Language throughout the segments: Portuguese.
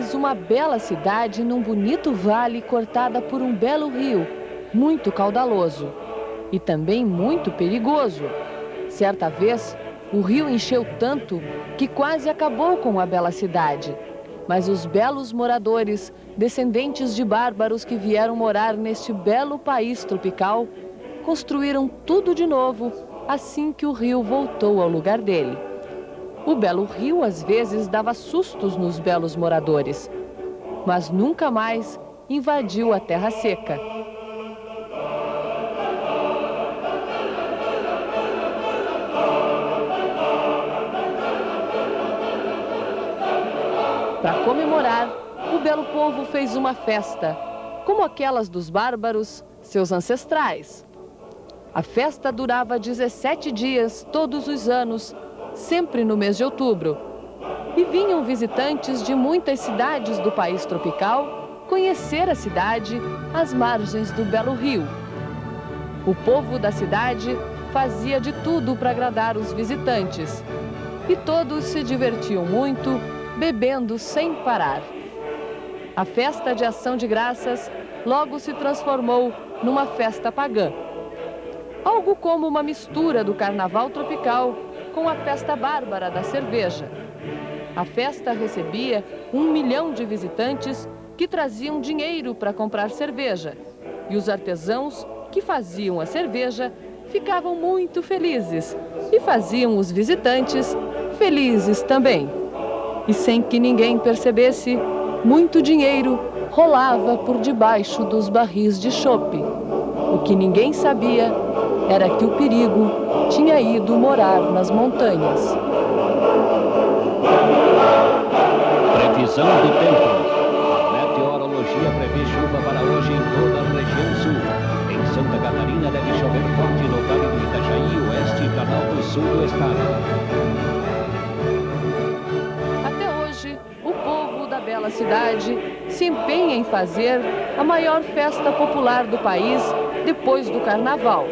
mais uma bela cidade num bonito vale cortada por um belo rio, muito caudaloso e também muito perigoso. Certa vez, o rio encheu tanto que quase acabou com a bela cidade. Mas os belos moradores, descendentes de bárbaros que vieram morar neste belo país tropical, construíram tudo de novo assim que o rio voltou ao lugar dele. O belo rio às vezes dava sustos nos belos moradores, mas nunca mais invadiu a terra seca. Para comemorar, o belo povo fez uma festa, como aquelas dos bárbaros, seus ancestrais. A festa durava 17 dias, todos os anos, sempre no mês de outubro. E vinham visitantes de muitas cidades do país tropical conhecer a cidade às margens do belo rio. O povo da cidade fazia de tudo para agradar os visitantes. E todos se divertiam muito, bebendo sem parar. A festa de Ação de Graças logo se transformou numa festa pagã. Algo como uma mistura do carnaval tropical com a festa bárbara da cerveja. A festa recebia 1 milhão de visitantes que traziam dinheiro para comprar cerveja. E os artesãos que faziam a cerveja ficavam muito felizes e faziam os visitantes felizes também. E sem que ninguém percebesse, muito dinheiro rolava por debaixo dos barris de chope. O que ninguém sabia era que o perigo tinha ido morar nas montanhas. Previsão do tempo. A meteorologia prevê chuva para hoje em toda a região sul. Em Santa Catarina deve chover forte no Vale do Itajaí, oeste e Planalto Sul do estado. Bela cidade se empenha em fazer a maior festa popular do país depois do carnaval.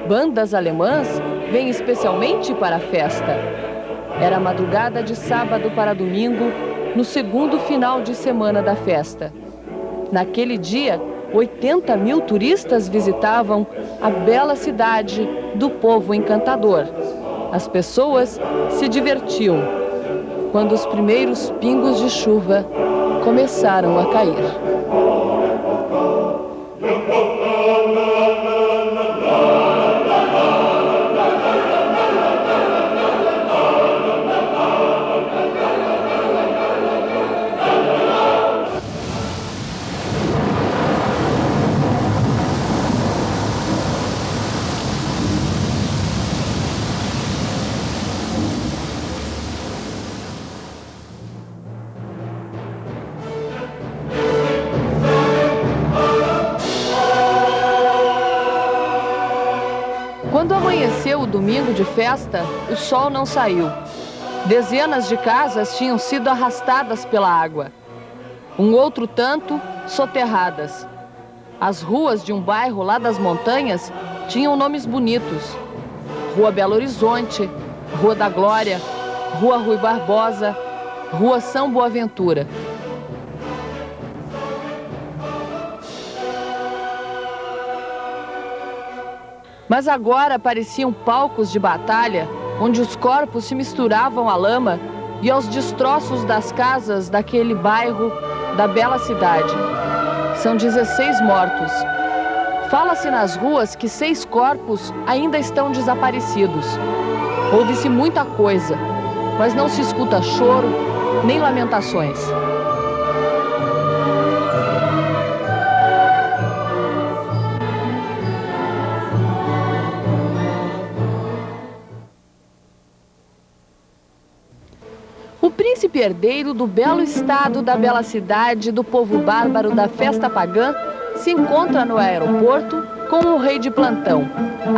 Bandas alemãs vêm especialmente para a festa. Era madrugada de sábado para domingo, no segundo final de semana da festa. Naquele dia, 80 mil turistas visitavam a bela cidade do povo encantador. As pessoas se divertiam quando os primeiros pingos de chuva começaram a cair. Quando amanheceu o domingo de festa, o sol não saiu. Dezenas de casas tinham sido arrastadas pela água. Um outro tanto, soterradas. As ruas de um bairro lá das montanhas tinham nomes bonitos. Rua Belo Horizonte, Rua da Glória, Rua Rui Barbosa, Rua São Boaventura. Mas agora pareciam palcos de batalha, onde os corpos se misturavam à lama e aos destroços das casas daquele bairro da bela cidade. São 16 mortos. Fala-se nas ruas que 6 corpos ainda estão desaparecidos. Ouve-se muita coisa, mas não se escuta choro nem lamentações. O príncipe herdeiro do belo estado, da bela cidade, do povo bárbaro da festa pagã, se encontra no aeroporto com o rei de plantão.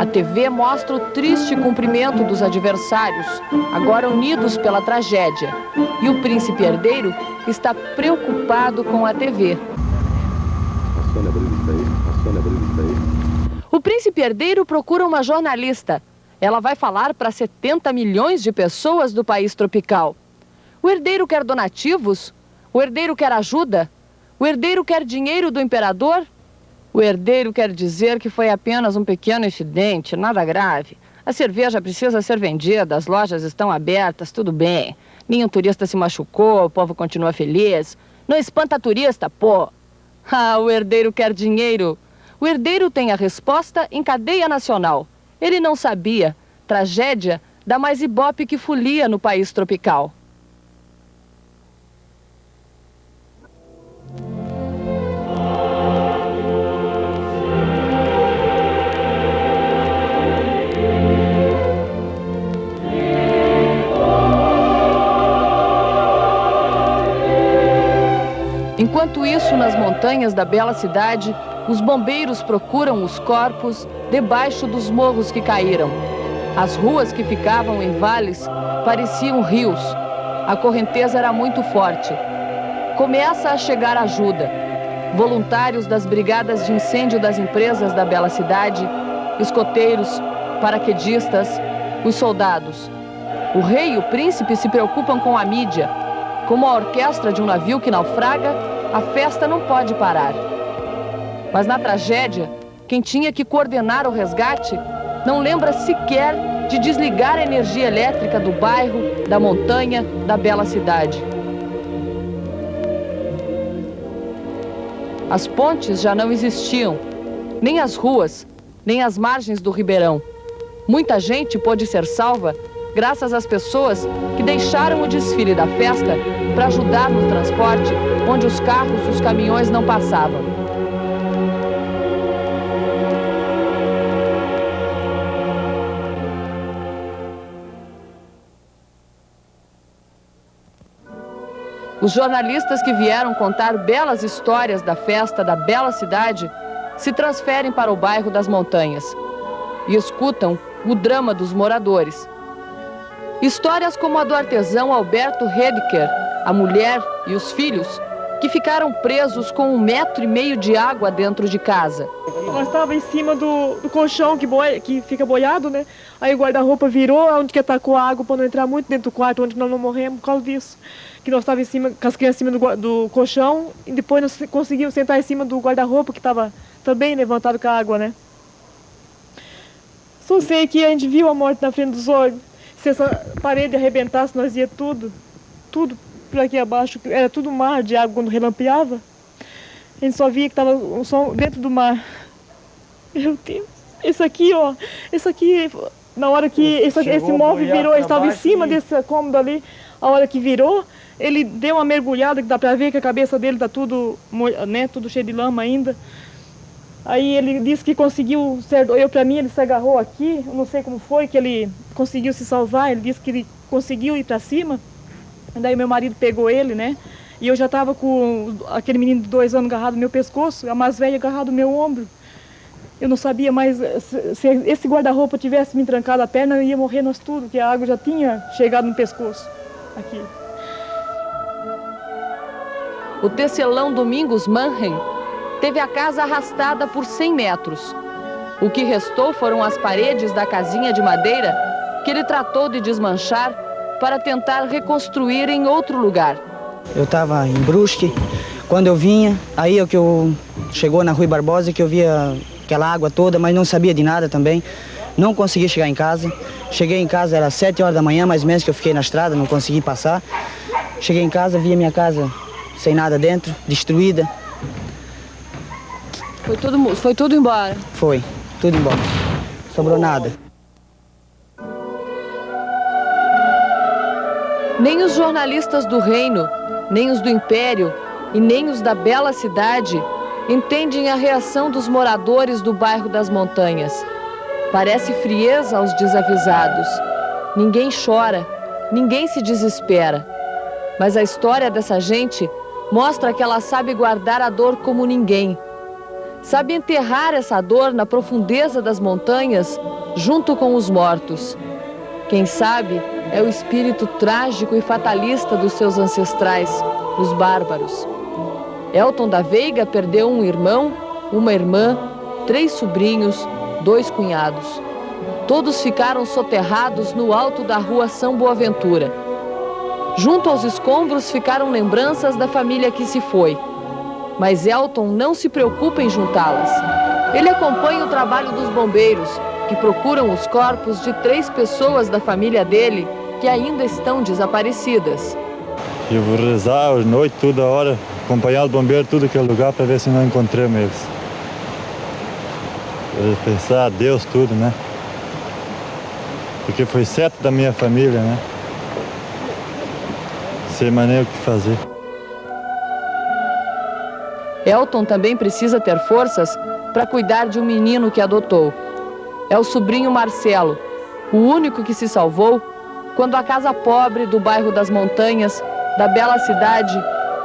A TV mostra o triste cumprimento dos adversários, agora unidos pela tragédia. E o príncipe herdeiro está preocupado com a TV. O príncipe herdeiro procura uma jornalista. Ela vai falar para 70 milhões de pessoas do país tropical. O herdeiro quer donativos? O herdeiro quer ajuda? O herdeiro quer dinheiro do imperador? O herdeiro quer dizer que foi apenas um pequeno incidente, nada grave. A cerveja precisa ser vendida, as lojas estão abertas, tudo bem. Nenhum turista se machucou, o povo continua feliz. Não espanta turista, pô! Ah, o herdeiro quer dinheiro. O herdeiro tem a resposta em cadeia nacional. Ele não sabia. Tragédia da mais ibope que folia no país tropical. Enquanto isso, nas montanhas da bela cidade, os bombeiros procuram os corpos debaixo dos morros que caíram. As ruas que ficavam em vales pareciam rios. A correnteza era muito forte. Começa a chegar ajuda. Voluntários das brigadas de incêndio das empresas da bela cidade, escoteiros, paraquedistas, os soldados. O rei e o príncipe se preocupam com a mídia. Como a orquestra de um navio que naufraga, a festa não pode parar. Mas na tragédia, quem tinha que coordenar o resgate não lembra sequer de desligar a energia elétrica do bairro, da montanha, da bela cidade. As pontes já não existiam, nem as ruas, nem as margens do ribeirão. Muita gente pôde ser salva graças às pessoas que deixaram o desfile da festa para ajudar no transporte onde os carros e os caminhões não passavam. Os jornalistas que vieram contar belas histórias da festa da bela cidade se transferem para o bairro das montanhas e escutam o drama dos moradores. Histórias como a do artesão Alberto Redeker, a mulher e os filhos, que ficaram presos com 1,5 metro de água dentro de casa. Nós estávamos em cima do colchão que fica boiado, né? Aí o guarda-roupa virou, onde que atacou a água para não entrar muito dentro do quarto, onde nós não morremos por causa disso. Que nós estávamos em cima, com as crianças em cima do colchão, e depois nós conseguimos sentar em cima do guarda-roupa, que estava também levantado com a água, né? Só sei que a gente viu a morte na frente dos olhos. Se essa parede arrebentasse, nós ia tudo por aqui abaixo. Era tudo mar de água quando relampeava. A gente só via que estava o som dentro do mar. Meu Deus. Esse aqui, ó. Esse aqui, na hora que esse móvel virou, ele estava em cima desse cômodo ali. A hora que virou, ele deu uma mergulhada, que dá para ver que a cabeça dele está tudo, né, tudo cheio de lama ainda. Aí ele disse que conseguiu, para mim ele se agarrou aqui, eu não sei como foi que ele conseguiu se salvar, ele disse que ele conseguiu ir para cima. Daí meu marido pegou ele, né, e eu já estava com aquele menino de 2 anos agarrado no meu pescoço, a mais velha agarrado no meu ombro. Eu não sabia mais, se esse guarda-roupa tivesse me trancado a perna, eu ia morrer nós tudo, porque a água já tinha chegado no pescoço, aqui. O tecelão Domingos Mannheim teve a casa arrastada por 100 metros. O que restou foram as paredes da casinha de madeira que ele tratou de desmanchar para tentar reconstruir em outro lugar. Eu estava em Brusque, quando eu vinha, aí é que eu chegou na Rui Barbosa, que eu via aquela água toda, mas não sabia de nada também. Não consegui chegar em casa. Cheguei em casa, era 7 horas da manhã, mais ou menos, que eu fiquei na estrada, não consegui passar. Cheguei em casa, vi a minha casa sem nada dentro, destruída. Foi tudo embora? Foi, tudo embora. Sobrou nada. Nem os jornalistas do reino, nem os do império e nem os da bela cidade entendem a reação dos moradores do bairro das montanhas. Parece frieza aos desavisados. Ninguém chora, ninguém se desespera. Mas a história dessa gente mostra que ela sabe guardar a dor como ninguém. Sabe enterrar essa dor na profundeza das montanhas, junto com os mortos. Quem sabe é o espírito trágico e fatalista dos seus ancestrais, os bárbaros. Elton da Veiga perdeu um irmão, uma irmã, 3 sobrinhos, 2 cunhados. Todos ficaram soterrados no alto da rua São Boaventura. Junto aos escombros ficaram lembranças da família que se foi. Mas Elton não se preocupa em juntá-las. Ele acompanha o trabalho dos bombeiros, que procuram os corpos de 3 pessoas da família dele que ainda estão desaparecidas. Eu vou rezar à noite, toda hora, acompanhar os bombeiros, tudo que é lugar, para ver se não encontramos eles. Eu pensar a Deus tudo, né? Porque foi 7 da minha família, né? Sem maneira o que fazer. Elton também precisa ter forças para cuidar de um menino que adotou. É o sobrinho Marcelo, o único que se salvou quando a casa pobre do bairro das Montanhas, da bela cidade,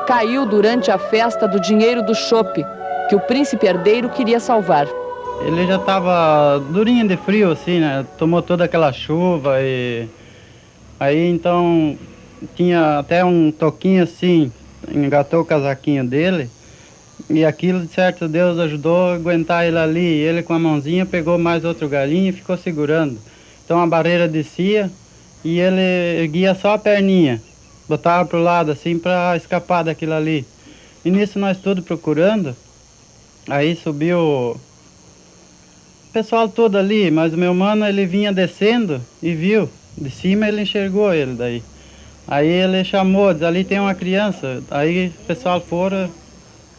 caiu durante a festa do dinheiro do chope, que o príncipe herdeiro queria salvar. Ele já estava durinho de frio, assim, né? Tomou toda aquela chuva e... Aí, então, tinha até um toquinho assim, engatou o casaquinho dele. E aquilo, de certo, Deus ajudou a aguentar ele ali. E ele, com a mãozinha, pegou mais outro galinho e ficou segurando. Então, a barreira descia e ele erguia só a perninha. Botava pro lado, assim, para escapar daquilo ali. E nisso, nós tudo procurando. Aí subiu o pessoal todo ali, mas o meu mano, ele vinha descendo e viu. De cima, ele enxergou ele daí. Aí ele chamou, diz, ali tem uma criança. Aí o pessoal foram...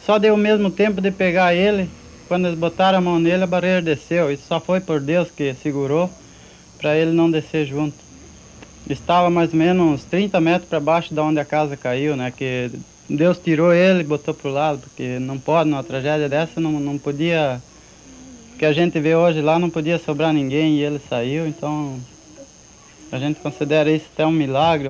Só deu o mesmo tempo de pegar ele, quando eles botaram a mão nele, a barreira desceu. Isso só foi por Deus que segurou, para ele não descer junto. Estava mais ou menos uns 30 metros para baixo de onde a casa caiu, né? Que Deus tirou ele e botou para o lado, porque não pode, numa tragédia dessa, não podia... O que a gente vê hoje lá, não podia sobrar ninguém e ele saiu, então... A gente considera isso até um milagre.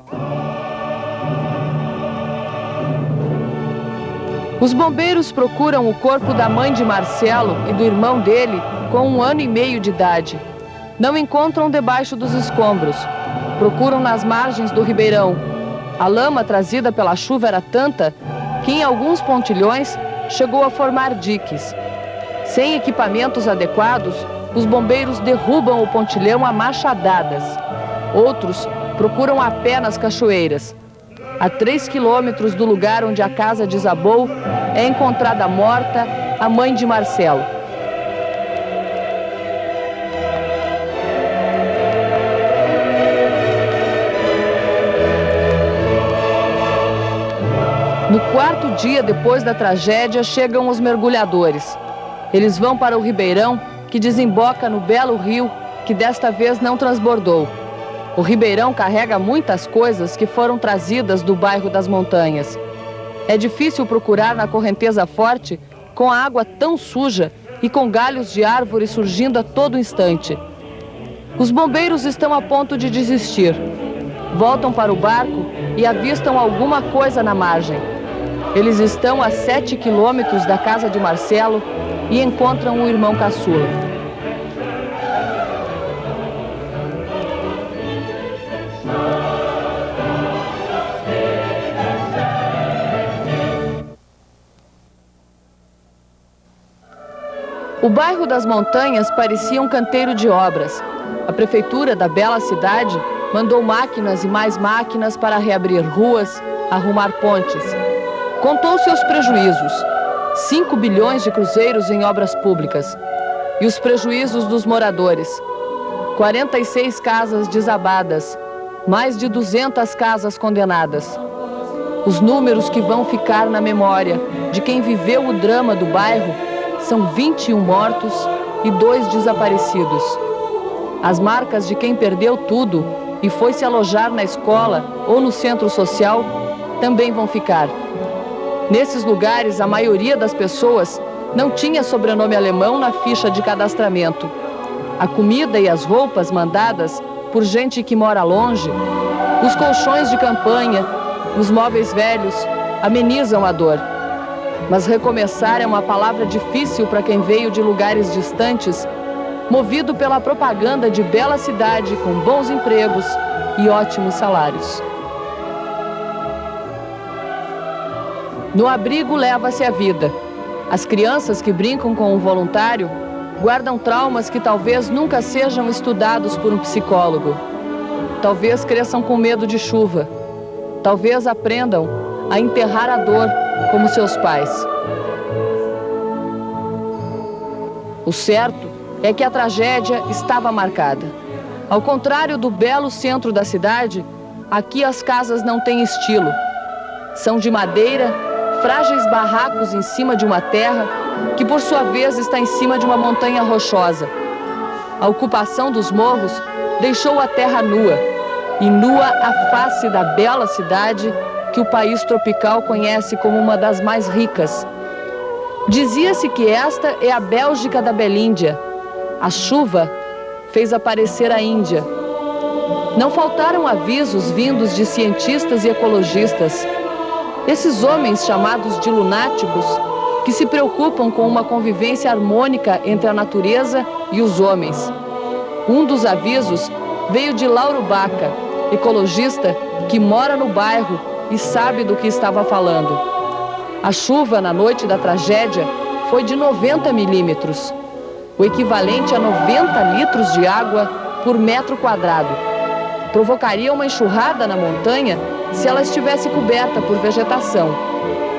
Os bombeiros procuram o corpo da mãe de Marcelo e do irmão dele com 1 ano e meio de idade. Não encontram debaixo dos escombros. Procuram nas margens do ribeirão. A lama trazida pela chuva era tanta que em alguns pontilhões chegou a formar diques. Sem equipamentos adequados, os bombeiros derrubam o pontilhão a machadadas. Outros procuram a pé nas cachoeiras. A 3 quilômetros do lugar onde a casa desabou, é encontrada morta a mãe de Marcelo. No 4º dia depois da tragédia, chegam os mergulhadores. Eles vão para o ribeirão, que desemboca no belo rio, que desta vez não transbordou. O ribeirão carrega muitas coisas que foram trazidas do bairro das Montanhas. É difícil procurar na correnteza forte, com a água tão suja e com galhos de árvore surgindo a todo instante. Os bombeiros estão a ponto de desistir. Voltam para o barco e avistam alguma coisa na margem. Eles estão a 7 quilômetros da casa de Marcelo e encontram o irmão caçula. O bairro das Montanhas parecia um canteiro de obras. A prefeitura da bela cidade mandou máquinas e mais máquinas para reabrir ruas, arrumar pontes. Contou-se os prejuízos. 5 bilhões de cruzeiros em obras públicas. E os prejuízos dos moradores. 46 casas desabadas. Mais de 200 casas condenadas. Os números que vão ficar na memória de quem viveu o drama do bairro são 21 mortos e 2 desaparecidos. As marcas de quem perdeu tudo e foi se alojar na escola ou no centro social também vão ficar. Nesses lugares, a maioria das pessoas não tinha sobrenome alemão na ficha de cadastramento. A comida e as roupas mandadas por gente que mora longe, os colchões de campanha, os móveis velhos, amenizam a dor. Mas recomeçar é uma palavra difícil para quem veio de lugares distantes, movido pela propaganda de bela cidade com bons empregos e ótimos salários. No abrigo leva-se a vida. As crianças que brincam com um voluntário guardam traumas que talvez nunca sejam estudados por um psicólogo. Talvez cresçam com medo de chuva. Talvez aprendam a enterrar a dor como seus pais. O certo é que a tragédia estava marcada. Ao contrário do belo centro da cidade, aqui as casas não têm estilo. São de madeira, frágeis barracos em cima de uma terra que, por sua vez, está em cima de uma montanha rochosa. A ocupação dos morros deixou a terra nua, e nua a face da bela cidade que o país tropical conhece como uma das mais ricas. Dizia-se que esta é a Bélgica da Belíndia. A chuva fez aparecer a Índia. Não faltaram avisos vindos de cientistas e ecologistas. Esses homens chamados de lunáticos, que se preocupam com uma convivência harmônica entre a natureza e os homens. Um dos avisos veio de Lauro Baca, ecologista que mora no bairro e sabe do que estava falando. A chuva na noite da tragédia foi de 90 milímetros, o equivalente a 90 litros de água por metro quadrado. Provocaria uma enxurrada na montanha se ela estivesse coberta por vegetação,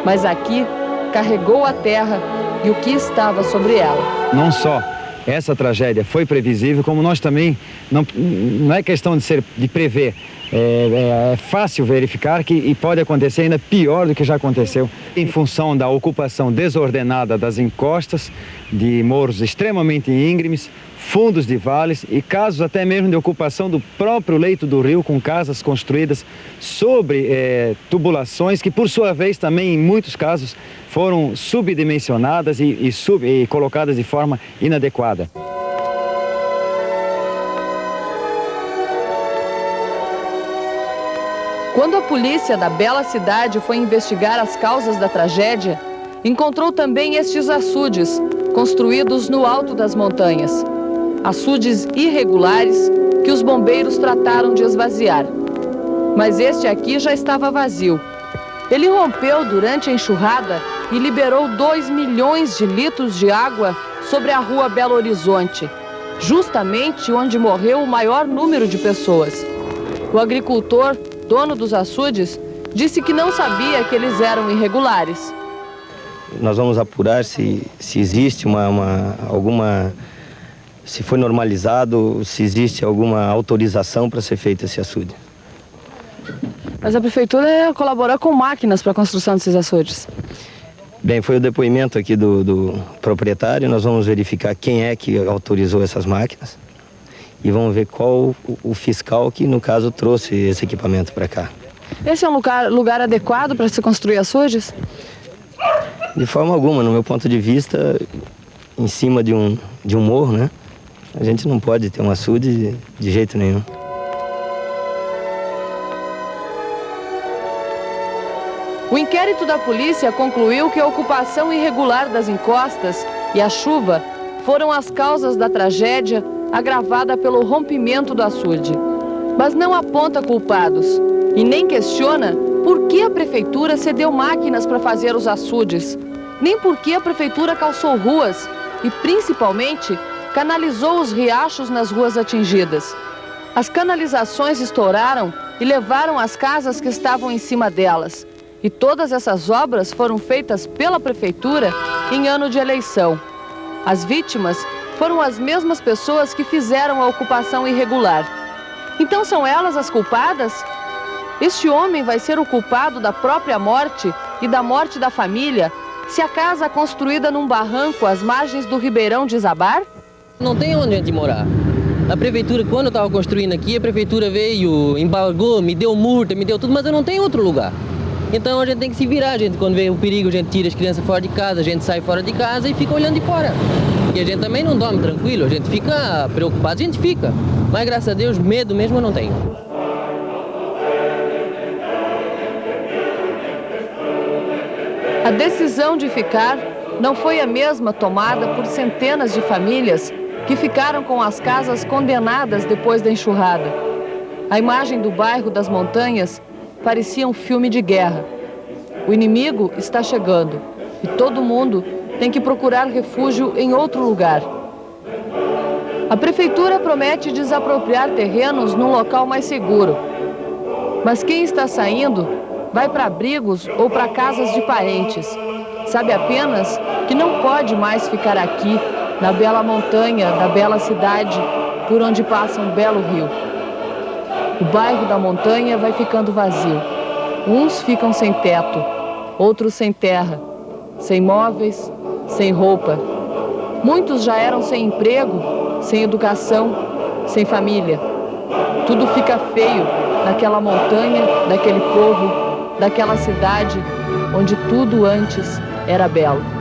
mas aqui carregou a terra e o que estava sobre ela. Não só essa tragédia foi previsível, como nós também, não é questão de prever, é fácil verificar que pode acontecer ainda pior do que já aconteceu, em função da ocupação desordenada das encostas, de morros extremamente íngremes, fundos de vales e casos até mesmo de ocupação do próprio leito do rio com casas construídas sobre tubulações que, por sua vez, também em muitos casos foram subdimensionadas e colocadas de forma inadequada. Quando a polícia da bela cidade foi investigar as causas da tragédia, encontrou também estes açudes, construídos no alto das montanhas. Açudes irregulares que os bombeiros trataram de esvaziar. Mas este aqui já estava vazio. Ele rompeu durante a enxurrada e liberou 2 milhões de litros de água sobre a rua Belo Horizonte, justamente onde morreu o maior número de pessoas. O agricultor, dono dos açudes, disse que não sabia que eles eram irregulares. Nós vamos apurar se existe se foi normalizado, se existe alguma autorização para ser feito esse açude. Mas a prefeitura colaborou com máquinas para a construção desses açudes. Bem, foi o depoimento aqui do proprietário. Nós vamos verificar quem é que autorizou essas máquinas e vamos ver qual o fiscal que, no caso, trouxe esse equipamento para cá. Esse é um lugar adequado para se construir açudes? De forma alguma, no meu ponto de vista, em cima de um morro, né? A gente não pode ter um açude de jeito nenhum. O inquérito da polícia concluiu que a ocupação irregular das encostas e a chuva foram as causas da tragédia agravada pelo rompimento do açude. Mas não aponta culpados e nem questiona por que a prefeitura cedeu máquinas para fazer os açudes, nem por que a prefeitura calçou ruas e, principalmente, canalizou os riachos nas ruas atingidas. As canalizações estouraram e levaram as casas que estavam em cima delas. E todas essas obras foram feitas pela prefeitura em ano de eleição. As vítimas foram as mesmas pessoas que fizeram a ocupação irregular. Então são elas as culpadas? Este homem vai ser o culpado da própria morte e da morte da família se a casa construída num barranco às margens do Ribeirão desabar? Não tem onde a gente morar. A prefeitura, quando eu estava construindo aqui, a prefeitura veio, embargou, me deu multa, me deu tudo, mas eu não tenho outro lugar. Então a gente tem que se virar, quando vê o perigo, a gente tira as crianças fora de casa, a gente sai fora de casa e fica olhando de fora. E a gente também não dorme tranquilo, a gente fica preocupado, a gente fica. Mas graças a Deus, medo mesmo eu não tenho. A decisão de ficar não foi a mesma tomada por centenas de famílias que ficaram com as casas condenadas depois da enxurrada. A imagem do bairro das montanhas parecia um filme de guerra. O inimigo está chegando e todo mundo tem que procurar refúgio em outro lugar. A prefeitura promete desapropriar terrenos num local mais seguro. Mas quem está saindo vai para abrigos ou para casas de parentes. Sabe apenas que não pode mais ficar aqui, na bela montanha, da bela cidade, por onde passa um belo rio. O bairro da montanha vai ficando vazio. Uns ficam sem teto, outros sem terra, sem móveis, sem roupa. Muitos já eram sem emprego, sem educação, sem família. Tudo fica feio naquela montanha, daquele povo, daquela cidade onde tudo antes era belo.